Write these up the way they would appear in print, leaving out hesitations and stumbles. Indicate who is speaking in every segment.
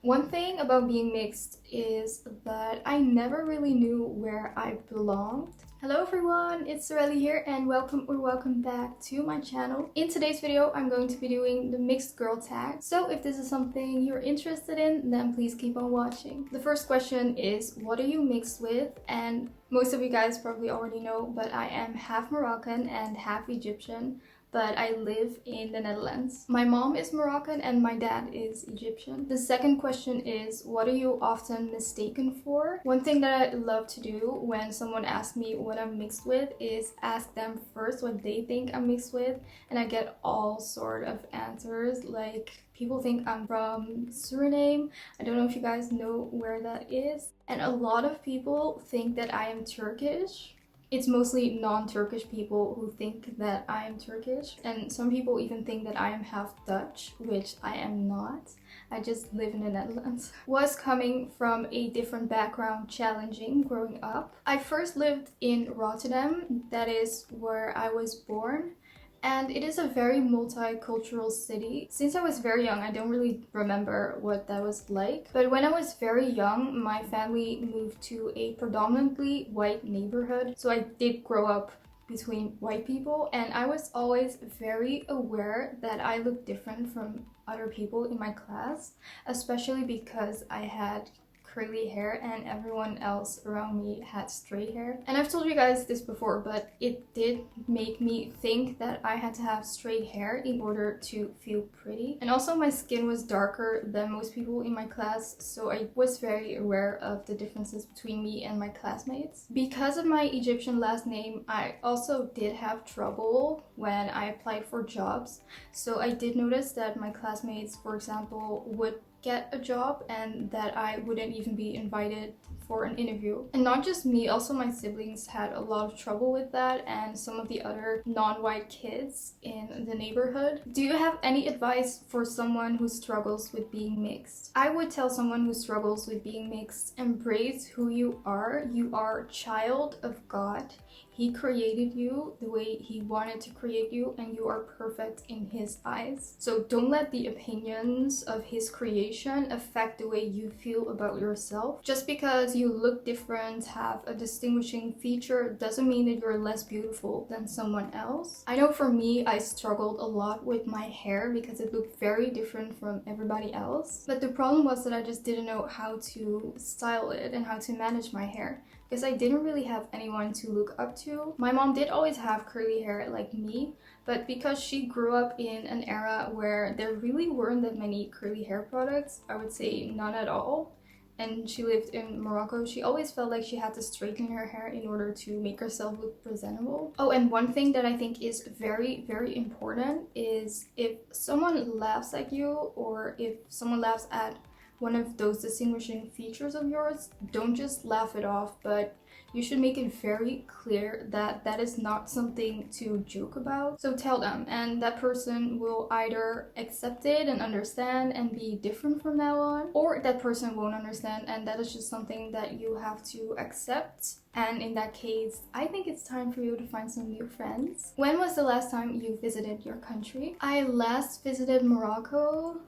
Speaker 1: One thing about being mixed is that I never really knew where I belonged. Hello everyone, it's Sarelly here and welcome back to my channel. In today's video, I'm going to be doing the mixed girl tag. So if this is something you're interested in, then please keep on watching. The first question is, what are you mixed with? And most of you guys probably already know, but I am half Moroccan and half Egyptian. But I live in the Netherlands. My mom is Moroccan and my dad is Egyptian. The second question is, what are you often mistaken for? One thing that I love to do when someone asks me what I'm mixed with is ask them first what they think I'm mixed with, and I get all sort of answers. Like, people think I'm from Suriname. I don't know if you guys know where that is. And a lot of people think that I am Turkish. It's mostly non-Turkish people who think that I am Turkish, and some people even think that I am half Dutch, which I am not. I just live in the Netherlands. Was coming from a different background challenging growing up? I first lived in Rotterdam, that is where I was born. And it is a very multicultural city. Since I was very young, I don't really remember what that was like. But when I was very young, my family moved to a predominantly white neighborhood. So I did grow up between white people, and I was always very aware that I looked different from other people in my class, especially because I had curly hair and everyone else around me had straight hair. And I've told you guys this before, but it did make me think that I had to have straight hair in order to feel pretty. And also my skin was darker than most people in my class, so I was very aware of the differences between me and my classmates. Because of my Egyptian last name, I also did have trouble when I applied for jobs. So I did notice that my classmates, for example, would get a job and that I wouldn't even be invited for an interview. And not just me, also my siblings had a lot of trouble with that, and some of the other non-white kids in the neighborhood. Do you have any advice for someone who struggles with being mixed? I would tell someone who struggles with being mixed, embrace who you are. You are a child of God. He created you the way he wanted to create you, and you are perfect in his eyes. So don't let the opinions of his creation affect the way you feel about yourself. Just because you look different, have a distinguishing feature, doesn't mean that you're less beautiful than someone else. I know for me, I struggled a lot with my hair because it looked very different from everybody else. But the problem was that I just didn't know how to style it and how to manage my hair, because I didn't really have anyone to look up to. My mom did always have curly hair like me, but because she grew up in an era where there really weren't that many curly hair products, I would say none at all, and she lived in Morocco, she always felt like she had to straighten her hair in order to make herself look presentable. Oh, and one thing that I think is very, very important is if someone laughs at you, or if someone laughs at one of those distinguishing features of yours, don't just laugh it off, but you should make it very clear that that is not something to joke about. So tell them, and that person will either accept it and understand and be different from now on, or that person won't understand and that is just something that you have to accept. And in that case, I think it's time for you to find some new friends. When was the last time you visited your country? I last visited Morocco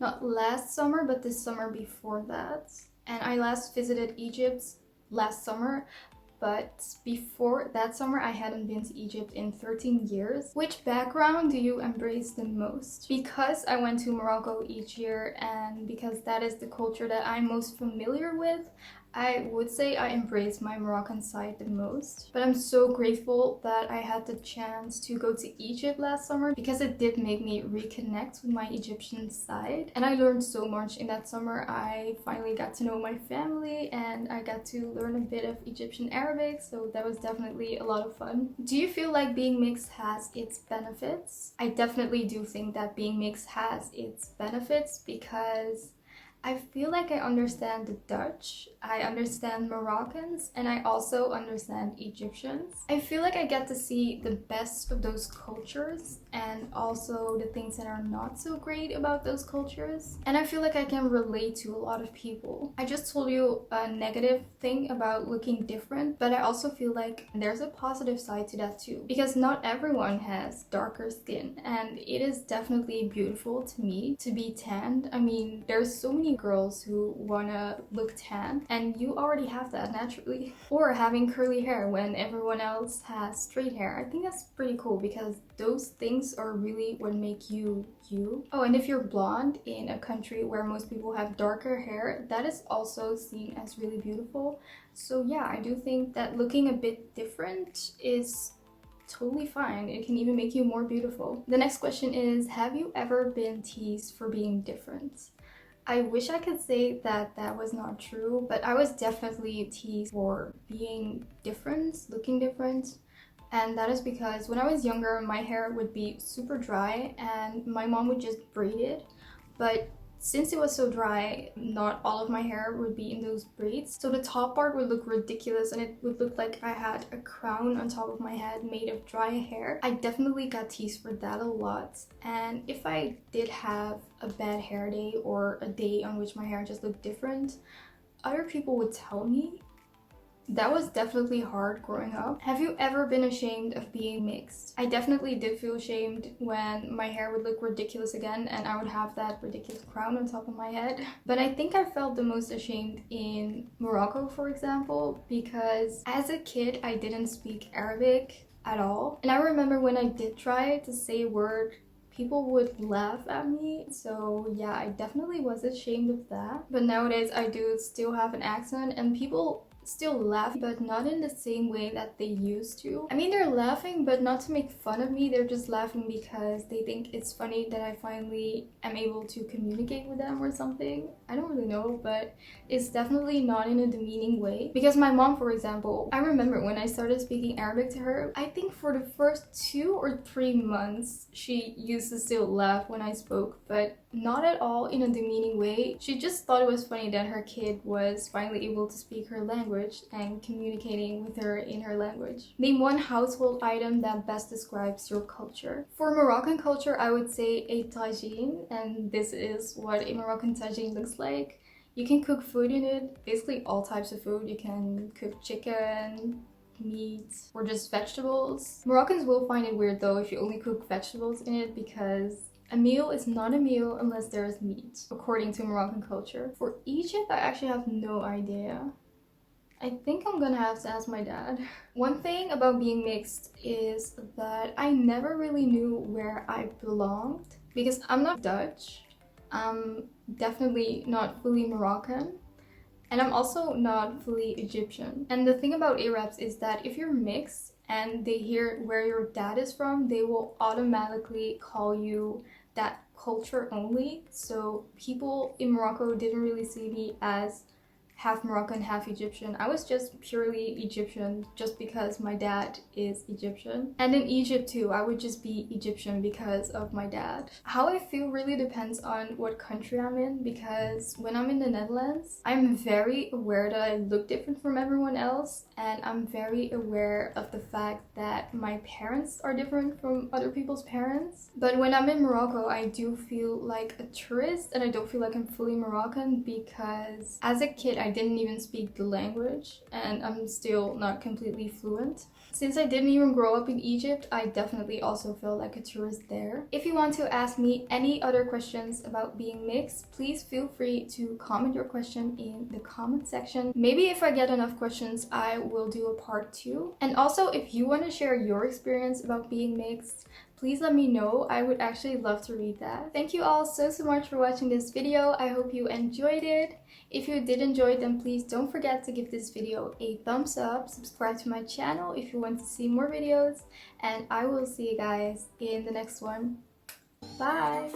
Speaker 1: not last summer, but the summer before that. And I last visited Egypt last summer, but before that summer I hadn't been to Egypt in 13 years. Which background do you embrace the most? Because I went to Morocco each year and because that is the culture that I'm most familiar with, I would say I embrace my Moroccan side the most. But I'm so grateful that I had the chance to go to Egypt last summer because it did make me reconnect with my Egyptian side. And I learned so much in that summer. I finally got to know my family and I got to learn a bit of Egyptian Arabic, so that was definitely a lot of fun. Do you feel like being mixed has its benefits? I definitely do think that being mixed has its benefits because I feel like I understand the Dutch, I understand Moroccans, and I also understand Egyptians. I feel like I get to see the best of those cultures and also the things that are not so great about those cultures. And I feel like I can relate to a lot of people. I just told you a negative thing about looking different, but I also feel like there's a positive side to that too. Because not everyone has darker skin, and it is definitely beautiful to me to be tanned. I mean, there's so many many girls who wanna look tan, and you already have that naturally. Or having curly hair when everyone else has straight hair. I think that's pretty cool because those things are really what make you you. Oh, and if you're blonde in a country where most people have darker hair, that is also seen as really beautiful. So yeah, I do think that looking a bit different is totally fine. It can even make you more beautiful. The next question is, have you ever been teased for being different? I wish I could say that that was not true, but I was definitely teased for being different, looking different. And that is because when I was younger, my hair would be super dry and my mom would just braid it. But since it was so dry, not all of my hair would be in those braids. So the top part would look ridiculous and it would look like I had a crown on top of my head made of dry hair. I definitely got teased for that a lot. And if I did have a bad hair day or a day on which my hair just looked different, other people would tell me. That was definitely hard growing up. Have you ever been ashamed of being mixed? I definitely did feel ashamed when my hair would look ridiculous again and I would have that ridiculous crown on top of my head. But I think I felt the most ashamed in Morocco, for example, because as a kid I didn't speak Arabic at all. And I remember when I did try to say a word, people would laugh at me. So yeah, I definitely was ashamed of that. But nowadays I do still have an accent and people still laugh, but not in the same way that they used to. I mean, they're laughing, but not to make fun of me. They're just laughing because they think it's funny that I finally am able to communicate with them or something. I don't really know, but it's definitely not in a demeaning way. Because my mom, for example, I remember when I started speaking Arabic to her, I think for the first 2 or 3 months, she used to still laugh when I spoke, but not at all in a demeaning way. She just thought it was funny that her kid was finally able to speak her language and communicating with her in her language. Name one household item that best describes your culture. For Moroccan culture, I would say a tagine, and this is what a Moroccan tagine looks like. You can cook food in it, basically all types of food. You can cook chicken, meat, or just vegetables. Moroccans will find it weird though if you only cook vegetables in it because a meal is not a meal unless there is meat, according to Moroccan culture. For Egypt, I actually have no idea. I think I'm gonna have to ask my dad. One thing about being mixed is that I never really knew where I belonged because I'm not Dutch. I'm definitely not fully Moroccan. And I'm also not fully Egyptian. And the thing about Arabs is that if you're mixed and they hear where your dad is from, they will automatically call you that culture only. So people in Morocco didn't really see me as half Moroccan, half Egyptian. I was just purely Egyptian just because my dad is Egyptian. And in Egypt too, I would just be Egyptian because of my dad. How I feel really depends on what country I'm in, because when I'm in the Netherlands, I'm very aware that I look different from everyone else, and I'm very aware of the fact that my parents are different from other people's parents. But when I'm in Morocco, I do feel like a tourist and I don't feel like I'm fully Moroccan because as a kid, I didn't even speak the language and I'm still not completely fluent. Since I didn't even grow up in Egypt, I definitely also feel like a tourist there. If you want to ask me any other questions about being mixed, please feel free to comment your question in the comment section. Maybe if I get enough questions, I will do a part 2. And also, if you want to share your experience about being mixed, please let me know. I would actually love to read that. Thank you all so much for watching this video. I hope you enjoyed it. If you did enjoy it, then please don't forget to give this video a thumbs up. Subscribe to my channel if you want to see more videos. And I will see you guys in the next one. Bye!